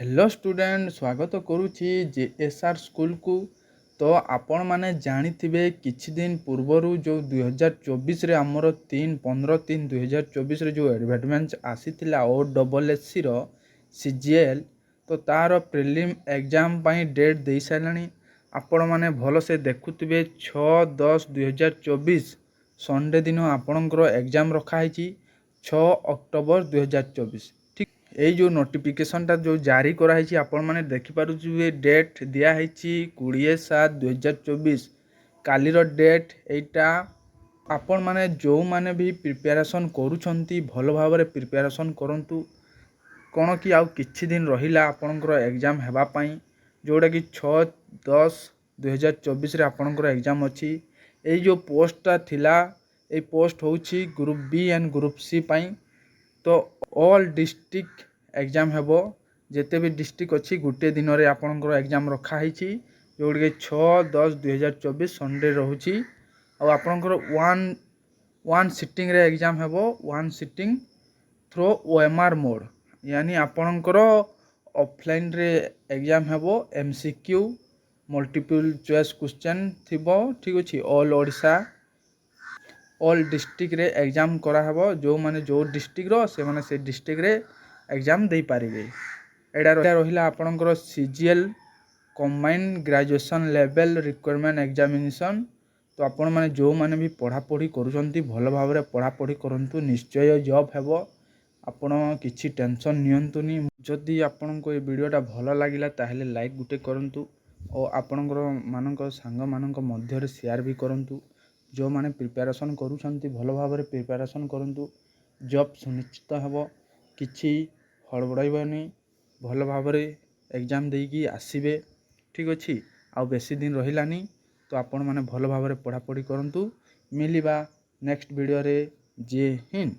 Hello student स्वागत करुच्ची JSR school को। तो आपण मैंने जानिथिबे किछि दिन पूर्वर जो 2024 रे हमर 3/15/2024 रे जो एडवर्टाइजमेंट आसीथिला OSSC रो सीजीएल तो तार प्रिलिम एग्जाम पाई डेट दे सारानी। आपण मैंने भल से देखुथिबे 6/10/2024 संडे दिन आपणकर एग्जाम रखाई 6 अक्टोबर 2024। এই जो नोटिफिकेशनटा जो जारी कराई आपण मैंने देखिपुए डेट दिखाई 20/7/2024 कालीर डेट एटा। आपण मैंने जो मैंने भी प्रिपेरेसन करुछंती भल भाव प्रिपेरेसन करंतु कौन कि आउ किछि दिन रहिला आपणकर एग्जाम हेबा पई जोड़ा कि 6/10/2024 रे आपणकर एग्जाम अछि। এই जो पोस्टटा थिला ए पोस्ट होछि group B and group C पई। तो ऑल डिस्ट्रिक्ट एग्जाम हेबो जेते भी डिस्ट्रिक्ट अच्छी गोटे दिन में आपंकर एग्जाम रखाई जोड़ के 6/10/2024 संडे रोची। आपंकर वन सिटिंग रे एग्जाम हेबो one sitting through OMR mode यानी आपंकर ऑफलाइन रे एग्जाम हेबो एमसीक्यू मल्टीपल चॉइस क्वेश्चन थिबो। ठीक अच्छे ऑल ओडिशा ऑल डिस्ट्रिक्ट रे एग्जाम करा हबो जो माने जो डिस्ट्रिक्ट रो से माने से डिस्ट्रिक्ट रे एग्जाम दे पारिबे। एडा रहिला आपनकर CGL combined graduation level requirement examination. तो आपण माने जो माने भी पढ़ा पढ़ी करूछंती भल भाव रे पढ़ा पढ़ी करंतु निश्चय जॉब हेबो। आपण किछि टेंशन नियंतुनी। जदि आपनको ए वीडियोटा भल लागिला ताहेले लाइक गुटे करंतु और आपनकर मानक सांग मानक मध्य रे शेयर भी करंतु। जो माने प्रिपेरेसन करूछंती भल भाव रे प्रिपेरेसन करंतु जॉब सुनिश्चित हेबो। किछि हड़बड़ाइबानी भल भाव रे एग्जाम देकी आसीबे। ठीक अच्छे आ बेसी दिन रहिलानी तो आपण माने भल भाव रे पढ़ा पढ़ी करंतु। मिलिबा नेक्स्ट वीडियो रे। जय हिंद।